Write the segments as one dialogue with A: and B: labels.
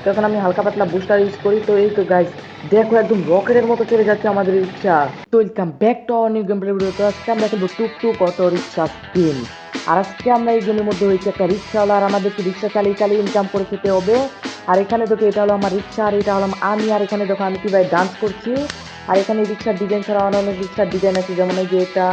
A: তো এখন আমি হালকা পাতলা বুস্টার ইউজ করি। তো এই তো গাইস, দেখো একদম রকেটের মতো চলে যাচ্ছে আমাদের রিক্সা। তো welcome back to our new game play video. তো আজকে আমরা খেলবো টুক অটো রিক্সা গেম। আর আজকে আমরা এই গেমের মধ্যে হয়েছে একটা রিক্সাওয়ালা, আর আমাদেরকে রিক্সা চালিয়ে চালিয়ে ইনকাম করে খেতে হবে। আর এখানে দেখো এটা হলো আমার রিক্সা, আর এটা হলাম আমি। আর এখানে দেখো আমি কিভাবে ডান্স করছি। আর এখানে রিক্সার ডিজাইন ছাড়া আরো অনেক রিক্সার ডিজাইন আছে, যেমন এই যে এটা,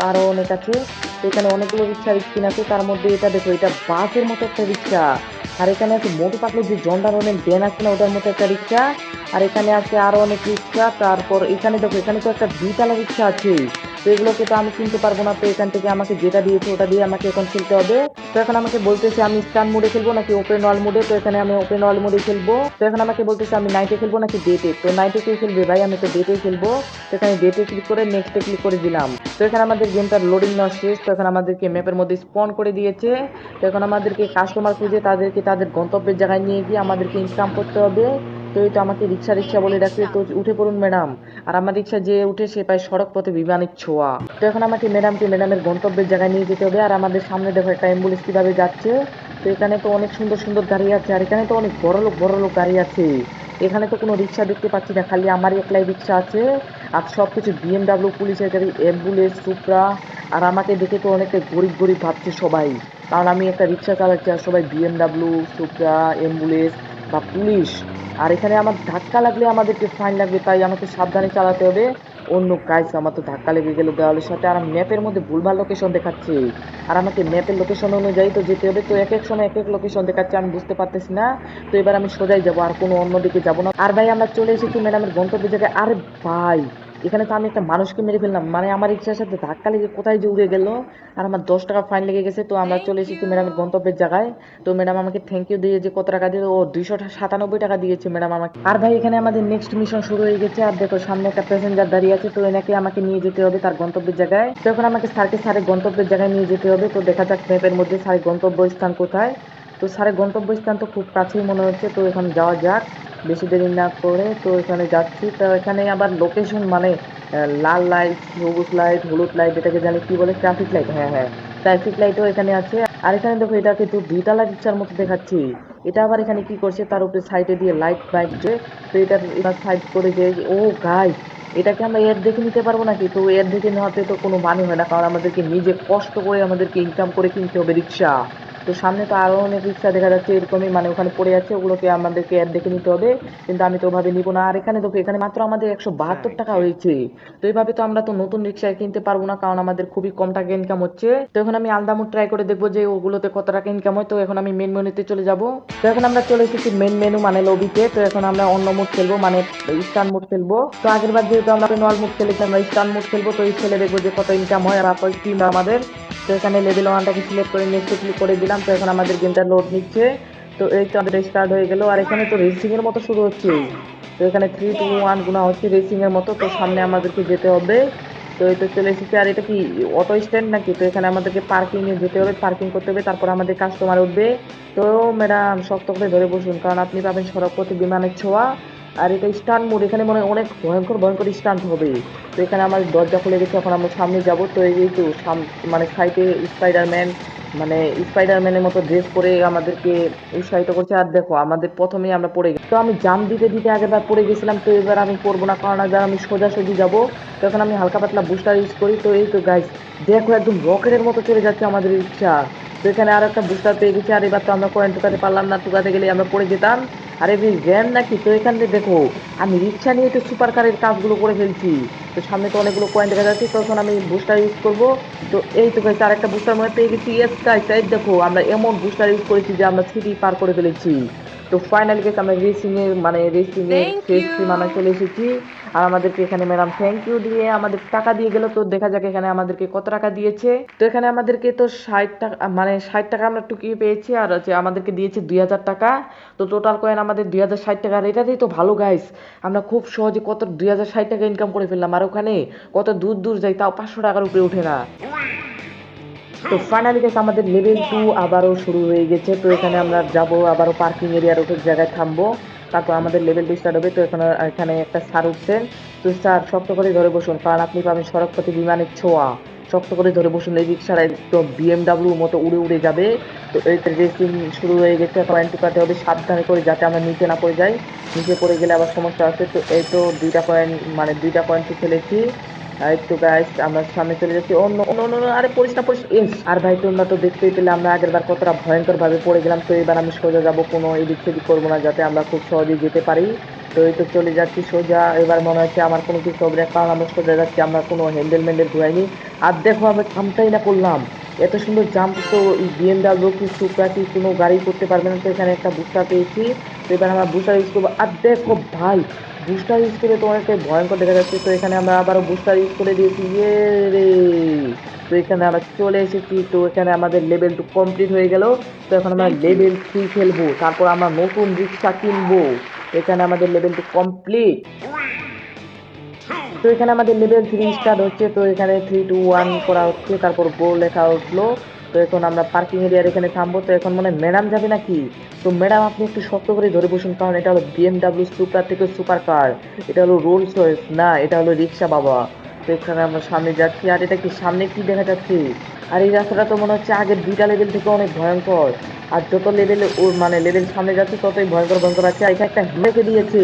A: আরো অনেক আছে। তো এখানে অনেকগুলো রিক্সার স্কিন আছে, তার মধ্যে এটা দেখো, এটা বাসের মতো একটা রিক্সা। আর এখানে আছে মোটু পাতলু যে জন্ডার অনেক ব্যান আছে না, ওটার মতো একটা রিক্সা। আর এখানে আছে আরো অনেক রিক্সা। তারপর এখানে দেখো, এখানে তো একটা দুইতলা রিক্সা আছে। তো এগুলোকে তো আমি কিনতে পারবো না, তো এখান থেকে আমাকে যেটা দিয়েছে ওটা দিয়ে আমাকে এখন খেলতে হবে। তো এখন আমাকে বলতেছে আমি স্টান মোডে খেলবো নাকি ওপেন ওয়াল মোডে। তো এখানে আমি ওপেন ওয়াল মোডে খেলবো। তো এখন আমাকে বলতেছে আমি নাইটে খেলবো নাকি ডেটে। তো নাইটে কে খেলবে ভাই, আমি তো ডেটে খেলবো। তো এখানে ডেটে ক্লিক করে নেক্সটে ক্লিক করে দিলাম। তো এখানে আমাদের গেমটার লোডিং নেওয়া শেষ। তো এখন আমাদেরকে ম্যাপের মধ্যে স্পন করে দিয়েছে। তো এখন আমাদেরকে কাস্টমার খুঁজে তাদেরকে তাদের গন্তব্যের জায়গায় নিয়ে গিয়ে আমাদেরকে ইনকাম করতে হবে। তো এই তো আমাকে রিক্সা রিক্সা বলে ডাকছে, তো উঠে পড়ুন ম্যাডাম। আর আমার রিক্সা যে উঠে সে পায় সড়ক পথে বিমানের ছোঁয়া। তো এখন আমাকে ম্যাডামকে ম্যাডামের গন্তব্যের জায়গায় নিয়ে যেতে হবে। আর আমাদের সামনে দেখো একটা অ্যাম্বুলেন্স কিভাবে যাচ্ছে। তো এখানে তো অনেক সুন্দর সুন্দর গাড়ি আছে, আর এখানে তো অনেক বড় লোক গাড়ি আছে। এখানে তো কোনো রিক্সা দেখতে পাচ্ছি না, খালি আমারই একলাই রিক্সা আছে। আর সবকিছু বিএমডাব্লিউ পুলিশের গাড়ি, অ্যাম্বুলেন্স, সুপ্রা। আর আমাকে দেখে তো অনেকটা গরিব গরিব ভাবছে সবাই, কারণ আমি একটা রিক্সা চালাচ্ছি আর সবাই বিএমডাব্লিউ, সুপ্রা, অ্যাম্বুলেন্স বা পুলিশ। আর এখানে আমার ধাক্কা লাগলে আমাদেরকে ফাইন লাগবে, তাই আমাকে সাবধানে চালাতে হবে। অন্য গাইস, আমার তো ধাক্কা লেগে গেল দেওয়ালের সাথে, আর ম্যাপের মধ্যে ভুলভাল লোকেশন দেখাচ্ছে। আর আমাকে ম্যাপের লোকেশন অনুযায়ী তো যেতে হবে, তো এক এক সময় এক এক লোকেশন দেখাচ্ছে, আমি বুঝতে পারতেছি না। তো এবার আমি সোজাই যাবো, আর কোনো অন্যদিকে যাবো না। আর ভাই আমরা চলে এসেছি ম্যাডামের গন্তব্যের জায়গায়। আরে ভাই, এখানে তো আমি একটা মানুষকে মেরে ফেললাম, মানে আমার রিক্সার সাথে ধাক্কা লেগে কোথায় যে উড়ে গেল। আর আমার 10 টাকা ফাইন লেগে গেছে। তো আমরা চলে এসেছি ম্যাডামের গন্তব্যের জায়গায়। তো ম্যাডাম আমাকে থ্যাংক ইউ দিয়ে যে কত টাকা দিয়ে, ও 297 টাকা দিয়েছে ম্যাডাম আমাকে। আর ভাই এখানে আমাদের নেক্সট মিশন শুরু হয়ে গেছে। আর দেখো সামনে একটা প্যাসেঞ্জার দাঁড়িয়ে আছে, তো এনাকে আমাকে নিয়ে যেতে হবে তার গন্তব্যের জায়গায়। তো এখন আমাকে স্যারের গন্তব্যের জায়গায় নিয়ে যেতে হবে। তো দেখা যাক ম্যাপের মধ্যে স্যারের গন্তব্য স্থান কোথায়। তো স্যারের গন্তব্য স্থান তো খুব কাছেই মনে হচ্ছে, তো এখন যাওয়া যাক বেশি দেরি না করে। তো এখানে যাচ্ছি। তো এখানে আবার লোকেশন মানে লাল লাইট, সবুজ লাইট, হলুদ লাইট, এটাকে জানি কি বলে, ট্রাফিক লাইট। হ্যাঁ হ্যাঁ, ট্রাফিক লাইটও এখানে আছে। আর এখানে দেখো এটা কিন্তু দুইতলা রিক্সার মতো দেখাচ্ছি। এটা আবার এখানে কি করছে, তার উপরে সাইডে দিয়ে লাইট বাইট যে। তো এটা সাইড করে যে, ও গাইস, এটাকে আমরা এর দেখে নিতে পারবো নাকি। তো এর দেখে নেওয়াতে তো কোনো মানে হয় না, কারণ আমাদেরকে নিজে কষ্ট করে আমাদেরকে ইনকাম করে কিনতে হবে রিক্সা। তো সামনে তো আরো অনেক রিক্সা দেখা যাচ্ছে এরকমই, মানে ওখানে পড়ে আছে, ওগুলোকে আমাদেরকে এর দেখে নিতে হবে। কিন্তু আমি তো ওভাবে নিবো না। আর এখানে দেখো, এখানে মাত্র আমাদের 172 টাকা হয়েছে। তো এইভাবে তো আমরা তো নতুন রিক্সা কিনতে পারবো না, কারণ আমাদের খুবই কম টাকা ইনকাম হচ্ছে। তো এখন আমি আলদামুড ট্রাই করে দেখবো যে ওগুলোতে কত টাকা ইনকাম হয়। তো এখন আমি মেন মেনুতে চলে যাব। তো এখন আমরা চলে এসেছি মেন মেনু মানে লবিতে। তো এখন আমরা অন্য মুড খেলবো, মানে স্টান মুড খেলবো। তো আগের বার যেহেতু আমরা ম্যানুয়াল মুড খেলেছি, আমরা স্টান মুড খেলবো। তো এই খেলে দেখবো যে কত ইনকাম হয় আর তারপর কি আমাদের। তো এখানে লেভেল 1টাকে সিলেক্ট করে নেক্সট ক্লিক করে দিলাম। তো এখন আমাদের গেমটা লোড নিচ্ছে। তো এই তো আমাদের স্টার্ট হয়ে গেল। আর এখানে তো রেসিং এর মতো শুরু হচ্ছে। তো এখানে 3 2 1 গুণা হচ্ছে রেসিং এর মতো। তো সামনে আমাদেরকে যেতে হবে। তো এই তো চলে এসেছি। আর এটা কি অটো স্ট্যান্ড নাকি? তো এখানে আমাদেরকে পার্কিং এ যেতে হবে, পার্কিং করতে হবে, তারপর আমাদের কাস্টমার উঠবে। তো ম্যাডাম শক্ত করে ধরে বসুন, কারণ আপনি পাবেন সড়ক পথে বিমানের ছোঁয়া। আর এটা স্টান্ট মোড, এখানে মনে হয় অনেক ভয়ঙ্কর ভয়ঙ্কর স্টান্ট হবে। তো এখানে আমার দরজা খুলে গেছে, এখন আমরা সামনে যাব। তো এই তো মানে সাইডে স্পাইডারম্যান, মানে স্পাইডারম্যানের মতো ড্রেস পরে আমাদেরকে উৎসাহিত করছে। আর দেখো আমাদের প্রথমেই আমরা পড়ে গেছি। তো আমি জাম দিতে দিতে আগেরবার পড়ে গেছিলাম, তো এবার আমি পড়বো না, কারণ আগে আমি সোজাসুজি যাব। তো এখন আমি হালকা পাতলা বুস্টার ইউজ করি। তো এই তো গাইস, দেখো একদম রকেটের মতো চলে যাচ্ছে আমাদের রিক্সা। তো এখানে আর একটা বুস্টার পেয়ে গেছি। আর এবার তো আমরা কয়েন টুকাতে পারলাম না, টুকাতে গেলে আমরা পড়ে যেতাম। আর এমনি জ্যাম নাকি। তো এখানে দেখো, আমি রিক্সা নিয়ে তো সুপার কারের কাজগুলো করে ফেলছি। তো সামনে তো অনেকগুলো কয়েন দেখা যাচ্ছে, তখন আমি বুস্টার ইউজ করব। তো এই তো গাইস, আর একটা বুস্টার মনে পেয়ে গেছি। ইয়েস গাইস, এই দেখো আমরা এমন বুস্টার ইউজ করেছি যে আমরা সিটি পার করে ফেলেছি। তো ফাইনালি গেছে আমরা রেসিং এর
B: Thank
A: শেষ সীমানায় চলে
B: you.
A: এসেছি। আর আমাদেরকে এখানে ম্যাডাম থ্যাংক ইউ দিয়ে আমাদের টাকা দিয়ে গেল। তো দেখা যাক এখানে আমাদেরকে কত টাকা দিয়েছে। তো এখানে আমাদেরকে তো 60 টাকা, মানে 60 টাকা আমরা টুকিয়ে পেয়েছি, আর হচ্ছে আমাদেরকে দিয়েছে 2000 টাকা। তো টোটাল কয়েন আমাদের 2060 টাকা। আর এটাতেই তো ভালো গাইস, আমরা খুব সহজে কত 2060 টাকা ইনকাম করে ফেললাম। আর ওখানে কত দূর দূর যাই, তাও 500 টাকার উপরে ওঠে না। তো ফাইনালি গেছে আমাদের লেভেল 2 আবারও শুরু হয়ে গেছে। তো এখানে আমরা যাব আবারও পার্কিং এরিয়ার উপর জায়গায় থামবো, তারপর আমাদের লেভেল 2 স্টার্ট হবে। তো এখানে এখানে একটা স্যার উঠছেন। তো স্যার শক্ত করে ধরে বসুন, কারণ আপনি পাবেন সড়ক পথে বিমানের ছোঁয়া। শক্ত করে ধরে বসুন, এই রিক্সাটা একদম বিএমডাব্লিউ মতো উড়ে উড়ে যাবে। তো এই রেসিং শুরু হয়ে গেছে, পয়েন্ট টুকাতে হবে সাবধানে করে যাতে আমরা নিচে না পড়ে যাই, নিচে পড়ে গেলে আবার সমস্যা আছে। তো এই তো দুইটা পয়েন্ট মানে দুইটা পয়েন্ট তো ফেলেছি। এই তো গাইস আমরা সামনে চলে যাচ্ছি। অন্য অন্য অন্য অন্য, আরে পড়িস না পড়িস এস। আর ভাই তোমরা তো দেখতেই পেলে আমরা আগের বার কতটা ভয়ঙ্কর ভাবে পড়ে গেলাম। তো এবার আমি সোজা যাবো, কোনো এদিক সেদিক করবো না, যাতে আমরা খুব সহজেই যেতে পারি। তো এই তো চলে যাচ্ছি সোজা। এবার মনে হচ্ছে আমার কোনো কিছু হবে না, কারণ আমরা সোজা যাচ্ছি, আমরা কোনো হ্যান্ডেল ম্যান্ডেল ধোয়াইনি। আর দেখো আমি থামটাই না করলাম, এত সুন্দর জাম্প তো এই বিএমডাব্লিউ কি সুপ্রা কি কোনো গাড়ি করতে পারবে না। তো এখানে একটা বুস্টার পেয়েছি, তো এবার আমরা বুস্টার ইউজ করবো। আর দেখো ভাই বুস্টার ইউজ করে তো অনেকটাই ভয়ঙ্কর দেখা যাচ্ছে। তো এখানে আমরা আবারও বুস্টার ইউজ করে দিয়েছি, ইয়ে রে। তো এখানে আমরা চলে এসেছি, তো এখানে আমাদের লেভেল 2 কমপ্লিট হয়ে গেল। তো এখন আমরা লেভেল 3 খেলবো, তারপর আমরা নতুন রিক্সা কিনবো। এখানে আমাদের লেভেল 2 কমপ্লিট। তো এখানে আমাদের লেভেল 3 স্টার্ট হচ্ছে। তো এখানে 3 2 1 করা হচ্ছে, তারপর গো লেখা উঠলো। তো এখন আমরা পার্কিং এরিয়ার এখানে থামবো। তো এখন মনে হয় ম্যাডাম যাবে নাকি। তো ম্যাডাম আপনি একটু শক্ত করে ধরে বসুন, কারণ এটা হলো বিএমডাব্লিউ সুপার থেকে সুপার কার, এটা হলো রোলস রয়েস না, এটা হলো রিক্সা বাবা। তো এখানে আমরা সামনে যাচ্ছি। আর এটা কি সামনে কি দেখা যাচ্ছে, আর এই রাস্তাটা তো মনে হচ্ছে আগের দুইটা লেভেল থেকে অনেক ভয়ঙ্কর। আর যত লেভেলে ও মানে লেভেল সামনে যাচ্ছে ততই ভয়ঙ্কর ভয়ঙ্কর আছে। আর এখানে একটা রেখে দিয়েছে,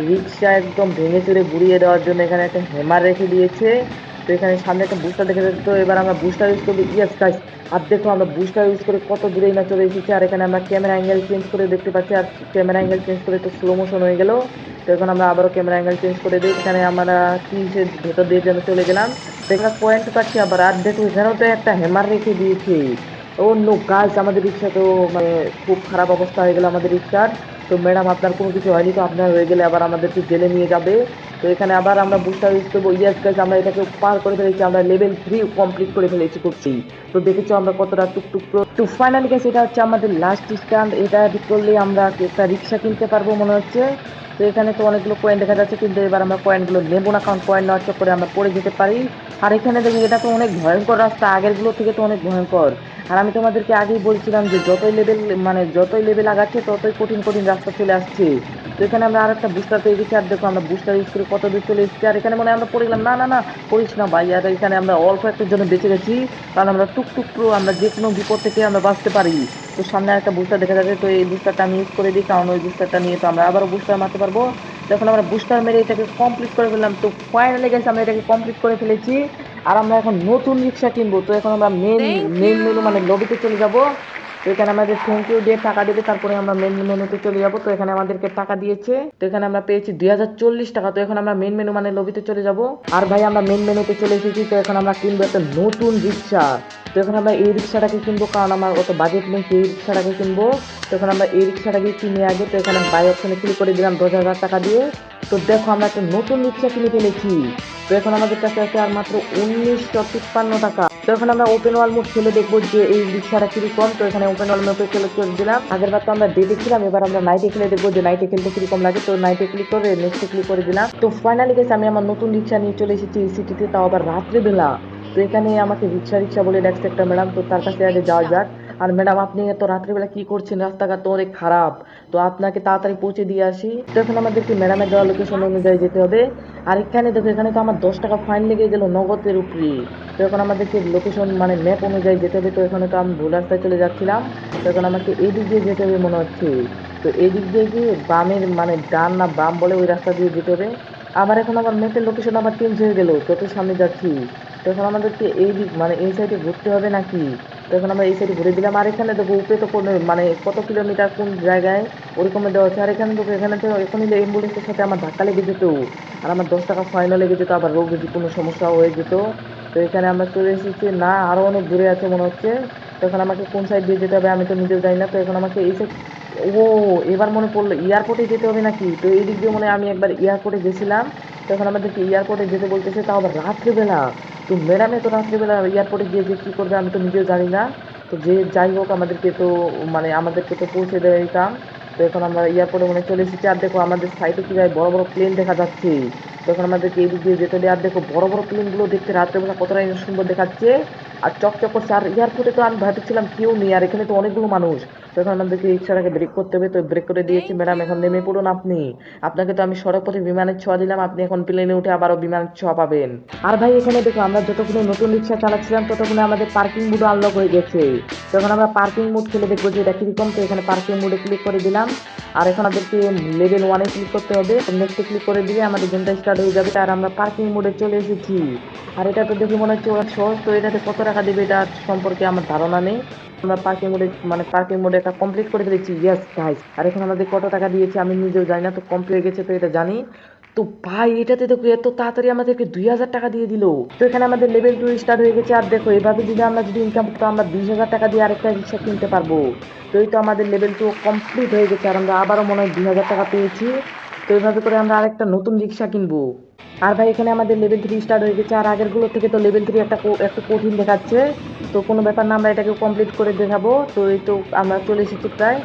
A: রিক্সা একদম ভেঙে চুরে গুড়িয়ে দেওয়ার জন্য এখানে একটা হ্যামার রেখে দিয়েছে। তো এখানে সামনে একটা বুস্টার দেখে যাচ্ছে। তো এবার আমরা বুস্টার ইউজ করবো, ইয়েস গাইস। আর দেখো আমরা বুস্টার ইউজ করে কত দূরেই না চলে এসেছি। আর এখানে আমরা ক্যামেরা অ্যাঙ্গেল চেঞ্জ করে দেখতে পাচ্ছি, আর ক্যামেরা অ্যাঙ্গেল চেঞ্জ করে তো স্লো মোশন হয়ে গেল। তো এখন আমরা আবারও ক্যামেরা অ্যাঙ্গেল চেঞ্জ করে দিই। এখানে আমরা কিসের ভেতর দিয়ে যেন চলে গেলাম, দেখলাম পয়েন্ট পাচ্ছি আবার। আর দেখো এখানেও তো একটা হ্যামার রেখে দিয়েছে। ও নো গাইস, আমাদের রিক্সা তো মানে খুব খারাপ অবস্থা হয়ে গেল আমাদের রিক্সার। তো ম্যাডাম আপনার কোনো কিছু হয়নি তো, আপনার হয়ে গেলে আবার আমাদেরকে জেলে নিয়ে যাবে। তো এখানে আবার আমরা বুস্টার ইউজ করবো, ইয়েস গাইস আমরা এটাকে পার করে ফেলেছি, আমরা লেভেল 3 কমপ্লিট করে ফেলেছি করছি। তো দেখেছো আমরা কতটা টুকটুক প্রো। তো ফাইনালি গাইস এটা হচ্ছে আমাদের লাস্ট স্ট্যান্ড, এটা করলে আমরা একটা রিক্সা কিনতে পারবো মনে হচ্ছে। তো এখানে তো অনেকগুলো কয়েন দেখা যাচ্ছে, কিন্তু এবার আমরা কয়েনগুলো নেবো না, কারণ কয়েন নেওয়ার চক্করে আমরা পড়ে যেতে পারি। আর এখানে দেখি এটা তো অনেক ভয়ঙ্কর রাস্তা, আগেরগুলো থেকে তো অনেক ভয়ঙ্কর। আর আমি তোমাদেরকে আগেই বলছিলাম যে যতই লেভেল আগাচ্ছে ততই কঠিন কঠিন রাস্তা চলে আসছে। তো এখানে আমরা আরেকটা বুস্টার পেয়ে গেছি। আর দেখো আমরা বুস্টার ইউজ করে কত দূর চলে এসেছি। আর এখানে মনে হয় আমরা পড়ে গেলাম, না না না পড়িস না ভাই। আর এখানে আমরা অল্প একটার জন্য বেঁচে গেছি, কারণ আমরা টুকটুক প্রো, আমরা যে কোনো বিপদ থেকে আমরা বাঁচতে পারি। তো সামনে একটা বুস্টার দেখা যাচ্ছে, তো এই বুস্টারটা আমি ইউজ করে দিই, কারণ ওই বুস্টারটা নিয়ে তো আমরা আবারও বুস্টার মারতে পারবো। তখন আমরা বুস্টার মেরে এটাকে কমপ্লিট করে ফেললাম। তো ফাইনালি গেছে আমরা এটাকে কমপ্লিট করে ফেলেছি। আর আমরা এখন নতুন রিক্সা কিনবো। তো এখন আমরা মেইন মেনু মানে লবিতে চলে যাব। তো এখানে আমাদের থ্যাংক ইউ দিয়ে টাকা দেবে, তারপরে আমরা মেন মেনুতে চলে যাব। তো এখানে আমাদেরকে টাকা দিয়েছে, তো এখানে আমরা পেয়েছি 2040 টাকা। তো এখন আমরা মেন মেনু মানে লবিতে চলে যাব। আর ভাই আমরা মেন মেনুতে চলে এসেছি। তো এখন আমরা কিনবো একটা নতুন রিক্সা। তো এখন আমরা এই রিক্সাটাকে কিনবো, কারণ আমার অত বাজেট নেই, এই রিক্সাটাকে কিনবো। তো এখন আমরা এই রিক্সাটাকে কিনে আগে, তো এখানে বাই অপশনে ক্লিক করে দিলাম 10,000 টাকা দিয়ে। তো দেখো আমরা একটা নতুন রিক্সা কিনে ফেলেছি। তো এখন আমাদের কাছে আছে আর মাত্র 1953 টাকা। তো এখন আমরা ওপেন ওয়াল মোড খেলে দেখবো যে এই রিক্সাটা কিরকম। তো এখানে ওপেন ওয়াল মোডে খেলে চলে দিলাম। আগের বার তো আমরা ডেটে ছিলাম, এবার আমরা নাইটে খেলে দেখবো যে নাইটে খেলতে কিরকম লাগে। তো নাইটে ক্লিক করে নেক্সটে ক্লিক করে দিলাম। তো ফাইনালি গেছে আমি আমার নতুন রিক্সা নিয়ে চলে এসেছি এই সিটিতে, তাও আবার রাত্রেবেলা। তো এখানে আমাকে রিক্সা রিক্সা বলে ডাকছে একটা ম্যাডাম, তো তার কাছে আগে যাওয়া যাক। আর ম্যাডাম আপনি এত রাত্রেবেলা কি করছেন, রাস্তাঘাট তো অনেক খারাপ, তো আপনাকে তাড়াতাড়ি পৌঁছে দিয়ে আসি। তো এখন আমাদেরকে ম্যাডামের দেওয়া লোকেশন অনুযায়ী যেতে হবে। আর এখানে দেখো এখানে তো আমার 10 টাকা ফাইন লেগে গেল নগদের উপরে। তো এখন আমাদেরকে লোকেশন মানে ম্যাপ অনুযায়ী যেতে হবে। তো এখানে তো আমি ভুল রাস্তায় চলে যাচ্ছিলাম। তো এখন আমাকে এই দিক দিয়ে যেতে হবে মনে হচ্ছে। তো এই দিক দিয়ে গিয়ে বামের মানে ডান না বাম বলে ওই রাস্তা দিয়ে যেতে হবে। আবার এখন আমার ম্যাপের লোকেশন আবার চেঞ্জ হয়ে গেল যত সামনে যাচ্ছি। তো এখন আমাদেরকে এই দিক মানে এই সাইডে ঘুরতে হবে নাকি। তো এখন আমরা এই সাইডে ঘুরে দিলাম। আর এখানে দেখো উপরে তো কোনো মানে কত কিলোমিটার কোন জায়গায় ওরকম দেওয়া আছে। আর এখানে দেখো এখানে তো এখনই অ্যাম্বুলেন্সের সাথে আমার ধাক্কা লেগে যেত, আর আমার 10 টাকা ফাইনও লেগে যেত, আবার রোগ যদি কোনো সমস্যা হয়ে যেত। তো এখানে আমরা চলে এসেছি, না আরো অনেক দূরে আছে মনে হচ্ছে। তো এখন আমাকে কোন সাইড দিয়ে যেতে হবে আমি তো নিজেও জানি না। তো এখন আমাকে এই সাইড, ও এবার মনে পড়লো এয়ারপোর্টে যেতে হবে নাকি। তো এই দিক দিয়ে মনে হয় আমি একবার এয়ারপোর্টে গেছিলাম। তো এখন আমাদেরকে এয়ারপোর্টে যেতে বলতেছে, তাও আবার রাত্রিবেলা। তো ম্যাডামে তো রাত্রিবেলা এয়ারপোর্টে গিয়ে যে কি করবে আমি তো নিজেও জানি না। তো যে যাই হোক আমাদেরকে তো মানে আমাদেরকে তো পৌঁছে দেয় এই কাম। তো এখন আমরা এয়ারপোর্টে মনে চলে এসেছি। আর দেখো আমাদের সাইডে কি যায় বড় বড় প্লেন দেখা যাচ্ছে। তো এখন আমাদেরকে এই দিক দিয়ে যেতে হবে। আর দেখো বড় বড় প্লেনগুলো দেখতে রাত্রেবেলা কতটা সুন্দর দেখাচ্ছে। আর চকচক করছে। আর এয়ারপোর্টে তো আমি ভাবছিলাম কেউ নেই, আর এখানে তো অনেকগুলো মানুষ। তো এখন আমাদেরকে রিক্সাটাকে ব্রেক করতে হবে, তো ব্রেক করে দিয়েছি। ম্যাডাম এখন নেমে পড়ুন আপনি। আপনাকে তো আমি সড়ক পথে বিমানের ছোঁয়া দিলাম, আপনি এখন প্লেনে উঠে আবারও বিমানের ছোঁয়া পাবেন। আর ভাই এখানে দেখো, আমরা যতক্ষণে নতুন রিক্সা চালাচ্ছিলাম ততক্ষণে আমাদের পার্কিং মোড আনলক হয়ে গেছে। তো এখন আমরা পার্কিং মোড খেলে দেখবো যে এটা কিরকম। তো এখানে পার্কিং মোডে ক্লিক করে দিলাম। আর এখন আমাদেরকে লেভেল 1-এ ক্লিক করতে হবে। নেক্সটে ক্লিক করে দিলে আমাদের গেমটা স্টার্ট হয়ে যাবে। আর আমরা পার্কিং মোডে চলে এসেছি। আর এটা তো দেখে মনে হচ্ছে অনেক সহজ। তো এটাতে কত টাকা দেবে এটা সম্পর্কে আমার ধারণা নেই। আমরা পার্কিং মোডে এটা কমপ্লিট করে ফেলেছি। Yes guys. আর এখন আমাদের কত টাকা দিয়েছে আমি নিজেও জানি না, তো কমপ্লিট হয়ে গেছে তো এটা জানি। তো ভাই এটাতে দেখো এত তাড়াতাড়ি আমাদেরকে 2000 টাকা দিয়ে দিল। তো এখানে আমাদের লেভেল 2 স্টার্ট হয়ে গেছে। আর দেখো এভাবে যদি আমরা ইনকাম করতে, আমরা 20,000 টাকা দিয়ে আরেকটা রিক্সা কিনতে পারবো। তো এই তো আমাদের লেভেল 2 কমপ্লিট হয়ে গেছে। আর আমরা আবারও মনে হয় 2000 টাকা পেয়েছি। তো এইভাবে করে আমরা আরেকটা নতুন রিক্সা কিনবো। আর ভাই এখানে আমাদের লেভেল 3 স্টার্ট হয়ে গেছে। আর আগের গুলো থেকে তো লেভেল 3 একটু কঠিন দেখাচ্ছে। তো কোনো ব্যাপার না, আমরা এটাকে কমপ্লিট করে দেখাবো। তো এই তো আমরা চলে এসেছি প্রায়।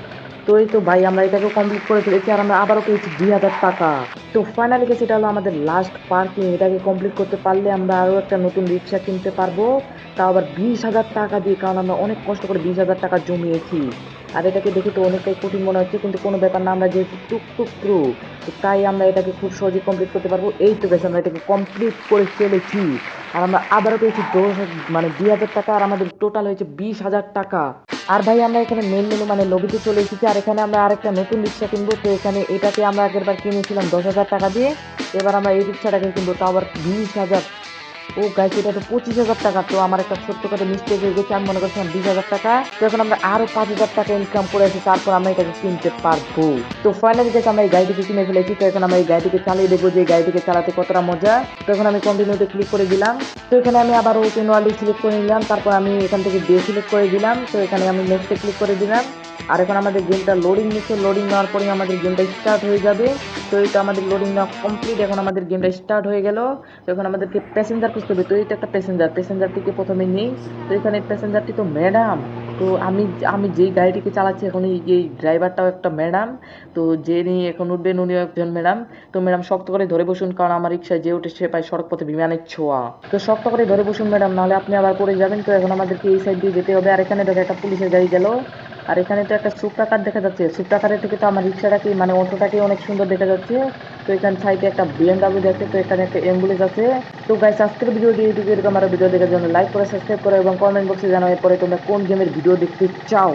A: তো এই তো ভাই আমরা এটাকে কমপ্লিট করে ফেলেছি। আর আমরা আবারও পেয়েছি 2000 টাকা। তো ফাইনালি গেছে, এটা হলো আমাদের লাস্ট পার্কিং। এটাকে কমপ্লিট করতে পারলে আমরা আরও একটা নতুন রিক্সা কিনতে পারবো, তাও আবার 20,000 টাকা দিয়ে। কারণ আমরা অনেক কষ্ট করে 20,000 টাকা জমিয়েছি। আর এটাকে দেখে তো অনেকটাই কঠিন মনে হচ্ছে, কিন্তু কোনো ব্যাপার না, আমরা যেহেতু টুকটুক প্রো, তো তাই আমরা এটাকে খুব সহজেই কমপ্লিট করতে পারবো। এই তো গেছে আমরা এটাকে কমপ্লিট করে ফেলেছি। আর আমরা আবারও পেয়েছি 2,000 টাকা। আর আমাদের টোটাল হয়েছে 20,000 টাকা। আর ভাই আমরা এখানে মেন মেনু মানে লবিতে চলে এসেছি। আর এখানে আমরা আরেকটা নতুন রিক্সা কিনবো। তো এখানে এটাকে আমরা আগের বার কিনেছিলাম 10,000 টাকা দিয়ে। এবার আমরা এই রিক্সাটাকে কিনবো, তাও আবার 20,000। ও গাইস এটা তো 25,000 টাকা। তো আমার একটা ছোট্ট করে মিস্টেক হয়ে গেছে, আমি মনে করছিলাম 20,000 টাকা। তো এখন আমরা আরো 5,000 টাকা ইনকাম করে আছি, তারপর আমরা এটাকে কিনতে পারবো। তো ফাইনালি গেছে আমরা এই গাড়িটিকে কিনে ফেলেছি। তো এখন আমরা এই গাড়িটিকে চালিয়ে দেখবো যে এই গাড়িটিকে চালাতে কতটা মজা। তো এখন আমি কন্টিনিউতে ক্লিক করে দিলাম। তো এখানে আমি আবার ওপেন ওয়ার্ল্ড সিলেক্ট করে নিলাম, তারপর আমি এখান থেকে ডে সিলেক্ট করে দিলাম। তো এখানে আমি নেক্সটে ক্লিক করে দিলাম। আর এখন আমাদের গেমটা লোডিং নিচ্ছে। লোডিং নেওয়ার পরে আমাদের গেমটা স্টার্ট হয়ে যাবে। তো এই তো আমাদের লোডিং নেওয়া কমপ্লিট। এখন আমাদের গেমটা স্টার্ট হয়ে গেল। তো এখন আমাদেরকে প্যাসেঞ্জার খুঁজতে হবে। তো এই তো একটা প্যাসেঞ্জারটিকে প্রথমে নেই। তো এখানে প্যাসেঞ্জারটি তো ম্যাডাম। তো আমি আমি যেই গাড়িটিকে চালাচ্ছি এখন এই ড্রাইভারটাও একটা ম্যাডাম। তো যিনি এখন উঠবেন উনিও একজন ম্যাডাম। তো ম্যাডাম শক্ত করে ধরে বসুন, কারণ আমার রিক্সায় যে উঠে সে পায় সড়ক পথে বিমানের ছোঁয়া। তো শক্ত করে ধরে বসুন ম্যাডাম, নাহলে আপনি আবার পড়ে যাবেন। তো এখন আমাদেরকে এই সাইড দিয়ে যেতে হবে। আর এখানে দেখো একটা পুলিশের গাড়ি গেল। আর এখানে তো একটা সুপ্রা কার দেখা যাচ্ছে। সুপ্রা কারের থেকে তো আমার রিক্সাটাকে মানে অটোটাকে অনেক সুন্দর দেখা যাচ্ছে। তো এখানে সাইডে একটা বিএমডাব্লিউ আছে। তো এখানে একটা অ্যাম্বুলেন্স আছে। তো গাইস আজকের ভিডিওটি এইটুকু। এরকম আরো ভিডিও দেখার জন্য লাইক করে সাবস্ক্রাইব করো এবং কমেন্ট বক্সে জানাও এরপরে তোমরা কোন গেমের ভিডিও দেখতে চাও।